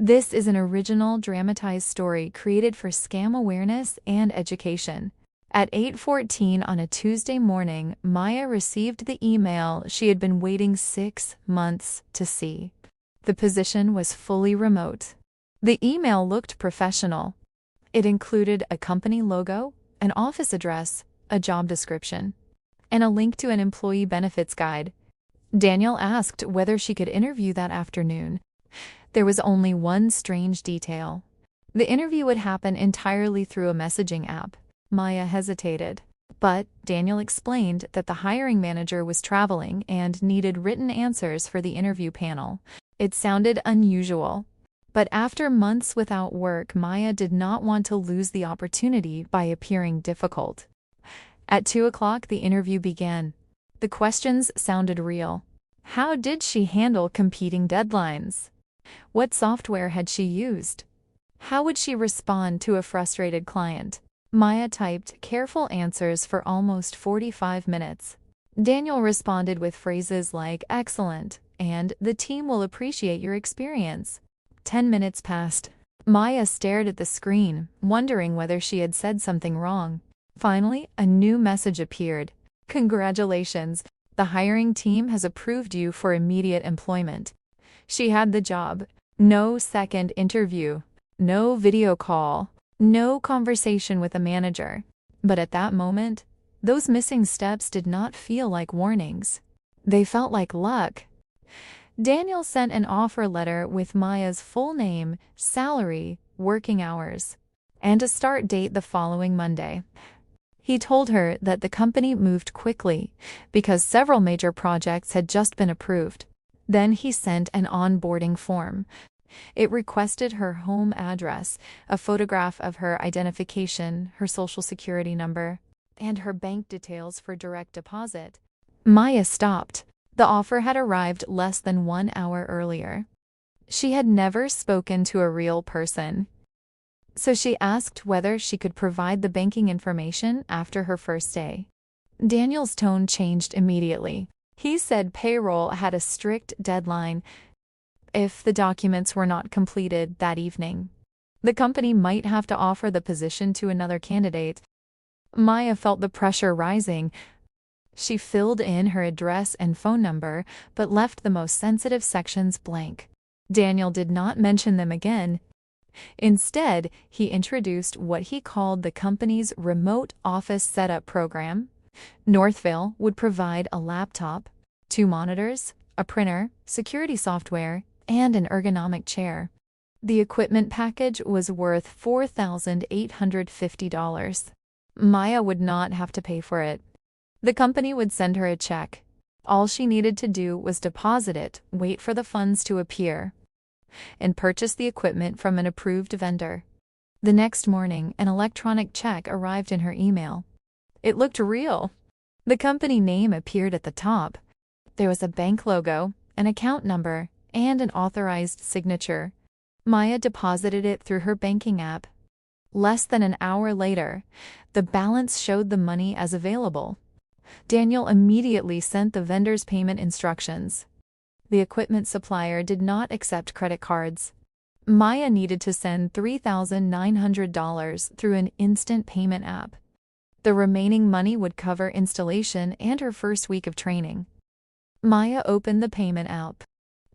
This is an original dramatized story created for scam awareness and education. At 8:14 on a Tuesday morning, Maya received the email she had been waiting 6 months to see. The position was fully remote. The email looked professional. It included a company logo, an office address, a job description, and a link to an employee benefits guide. Daniel asked whether she could interview that afternoon. There was only one strange detail. The interview would happen entirely through a messaging app. Maya hesitated, but Daniel explained that the hiring manager was traveling and needed written answers for the interview panel. It sounded unusual, but after months without work, Maya did not want to lose the opportunity by appearing difficult. At 2 o'clock, the interview began. The questions sounded real. How did she handle competing deadlines? What software had she used? How would she respond to a frustrated client? Maya typed careful answers for almost 45 minutes. Daniel responded with phrases like "excellent" and "the team will appreciate your experience." 10 minutes passed. Maya stared at the screen, wondering whether she had said something wrong. Finally, a new message appeared. "Congratulations, the hiring team has approved you for immediate employment." She had the job. No second interview, no video call, no conversation with a manager. But at that moment, those missing steps did not feel like warnings. They felt like luck. Daniel sent an offer letter with Maya's full name, salary, working hours, and a start date the following Monday. He told her that the company moved quickly because several major projects had just been approved. Then he sent an onboarding form. It requested her home address, a photograph of her identification, her social security number, and her bank details for direct deposit. Maya stopped. The offer had arrived less than 1 hour earlier. She had never spoken to a real person, so she asked whether she could provide the banking information after her first day. Daniel's tone changed immediately. He said payroll had a strict deadline. If the documents were not completed that evening, the company might have to offer the position to another candidate. Maya felt the pressure rising. She filled in her address and phone number, but left the most sensitive sections blank. Daniel did not mention them again. Instead, he introduced what he called the company's remote office setup program. Northville would provide a laptop, 2 monitors, a printer, security software, and an ergonomic chair. The equipment package was worth $4,850. Maya would not have to pay for it. The company would send her a check. All she needed to do was deposit it, wait for the funds to appear, and purchase the equipment from an approved vendor. The next morning, an electronic check arrived in her email. It looked real. The company name appeared at the top. There was a bank logo, an account number, and an authorized signature. Maya deposited it through her banking app. Less than an hour later, the balance showed the money as available. Daniel immediately sent the vendor's payment instructions. The equipment supplier did not accept credit cards. Maya needed to send $3,900 through an instant payment app. The remaining money would cover installation and her first week of training. Maya opened the payment app.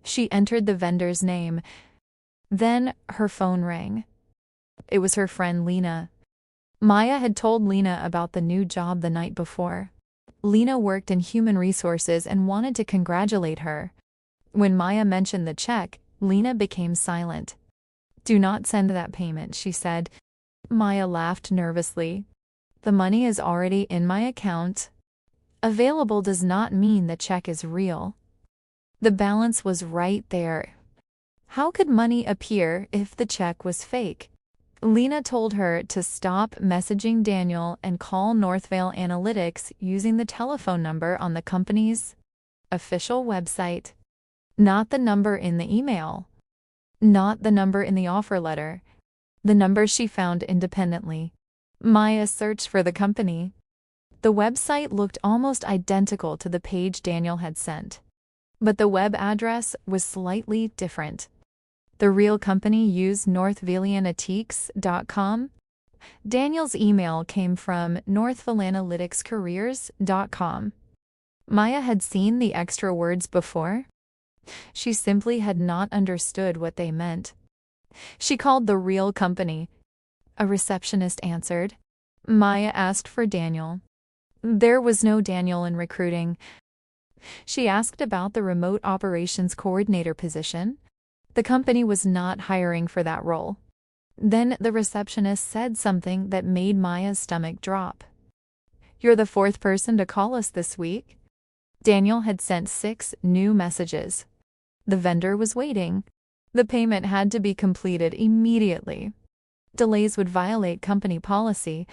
She entered the vendor's name. Then her phone rang. It was her friend Lena. Maya had told Lena about the new job the night before. Lena worked in human resources and wanted to congratulate her. When Maya mentioned the check, Lena became silent. "Do not send that payment," she said. Maya laughed nervously. "The money is already in my account. Available does not mean the check is real." The balance was right there. How could money appear if the check was fake? Lena told her to stop messaging Daniel and call Northvale Analytics using the telephone number on the company's official website. Not the number in the email. Not the number in the offer letter. The number she found independently. Maya searched for the company. The website looked almost identical to the page Daniel had sent, but the web address was slightly different. The real company used northvillanalytics.com. Daniel's email came from northvillanalyticscareers.com. Maya had seen the extra words before. She simply had not understood what they meant. She called the real company. A receptionist answered. Maya asked for Daniel. There was no Daniel in recruiting. She asked about the remote operations coordinator position. The company was not hiring for that role. Then the receptionist said something that made Maya's stomach drop. You're the fourth person to call us this week. Daniel had sent 6 new messages. The vendor was waiting. The payment had to be completed immediately. Delays would violate company policy.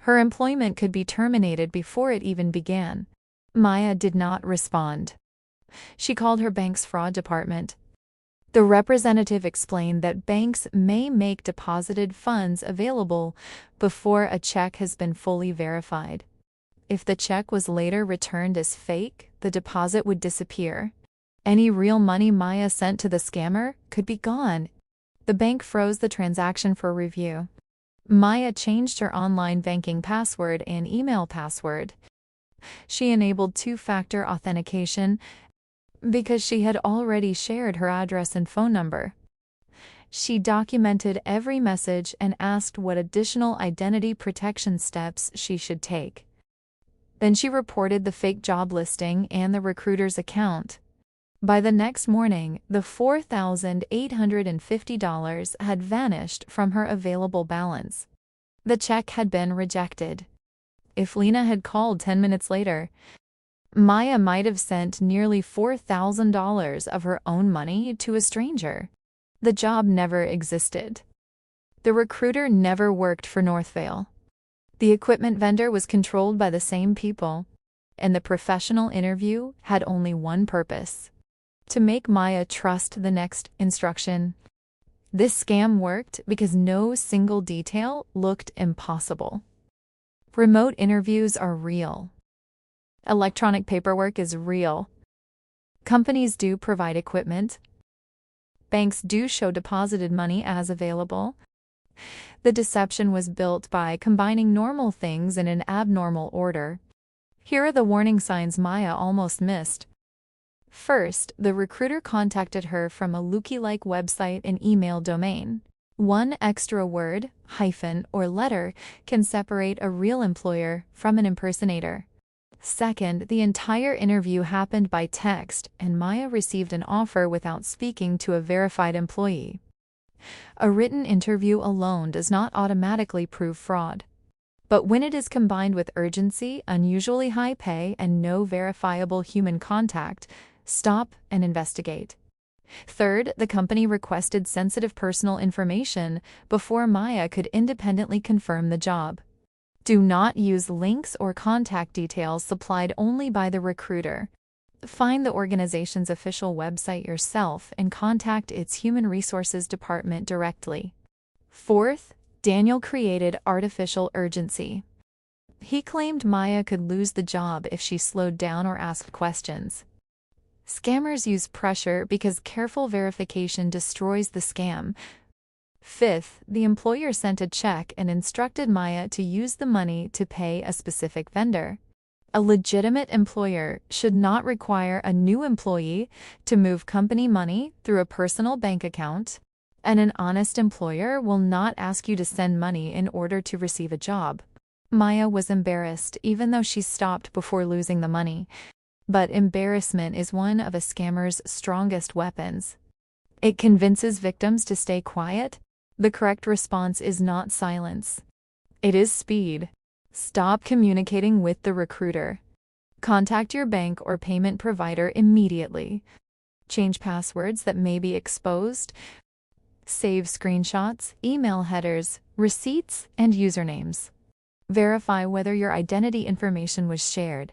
Her employment could be terminated before it even began. Maya did not respond. She called her bank's fraud department. The representative explained that banks may make deposited funds available before a check has been fully verified. If the check was later returned as fake, the deposit would disappear. Any real money Maya sent to the scammer could be gone. The bank froze the transaction for review. Maya changed her online banking password and email password. She enabled 2-factor authentication because she had already shared her address and phone number. She documented every message and asked what additional identity protection steps she should take. Then she reported the fake job listing and the recruiter's account. By the next morning, the $4,850 had vanished from her available balance. The check had been rejected. If Lena had called 10 minutes later, Maya might have sent nearly $4,000 of her own money to a stranger. The job never existed. The recruiter never worked for Northvale. The equipment vendor was controlled by the same people, and the professional interview had only one purpose: to make Maya trust the next instruction. This scam worked because no single detail looked impossible. Remote interviews are real. Electronic paperwork is real. Companies do provide equipment. Banks do show deposited money as available. The deception was built by combining normal things in an abnormal order. Here are the warning signs Maya almost missed. First, the recruiter contacted her from a lookalike website and email domain. One extra word, hyphen, or letter can separate a real employer from an impersonator. Second, the entire interview happened by text, and Maya received an offer without speaking to a verified employee. A written interview alone does not automatically prove fraud. But when it is combined with urgency, unusually high pay, and no verifiable human contact, stop and investigate. Third, the company requested sensitive personal information before Maya could independently confirm the job. Do not use links or contact details supplied only by the recruiter. Find the organization's official website yourself and contact its human resources department directly. Fourth, Daniel created artificial urgency. He claimed Maya could lose the job if she slowed down or asked questions. Scammers use pressure because careful verification destroys the scam. Fifth, the employer sent a check and instructed Maya to use the money to pay a specific vendor. A legitimate employer should not require a new employee to move company money through a personal bank account, and an honest employer will not ask you to send money in order to receive a job. Maya was embarrassed even though she stopped before losing the money. But embarrassment is one of a scammer's strongest weapons. It convinces victims to stay quiet. The correct response is not silence. It is speed. Stop communicating with the recruiter. Contact your bank or payment provider immediately. Change passwords that may be exposed. Save screenshots, email headers, receipts, and usernames. Verify whether your identity information was shared.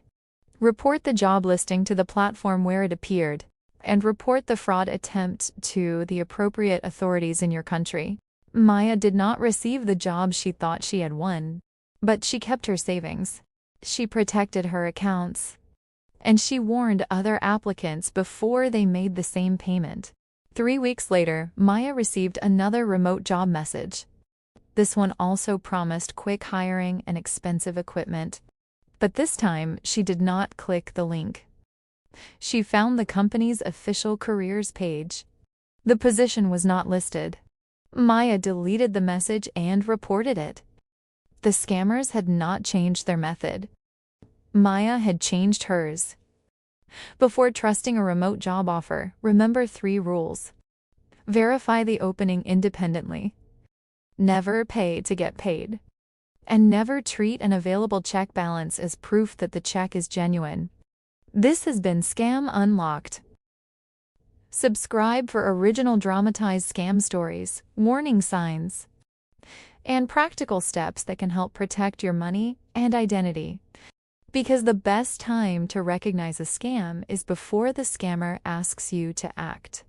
Report the job listing to the platform where it appeared, and report the fraud attempt to the appropriate authorities in your country. Maya did not receive the job she thought she had won, but she kept her savings. She protected her accounts, and she warned other applicants before they made the same payment. 3 weeks later, Maya received another remote job message. This one also promised quick hiring and expensive equipment. But this time, she did not click the link. She found the company's official careers page. The position was not listed. Maya deleted the message and reported it. The scammers had not changed their method. Maya had changed hers. Before trusting a remote job offer, remember 3 rules. Verify the opening independently. Never pay to get paid. And never treat an available check balance as proof that the check is genuine. This has been Scam Unlocked. Subscribe for original dramatized scam stories, warning signs, and practical steps that can help protect your money and identity. Because the best time to recognize a scam is before the scammer asks you to act.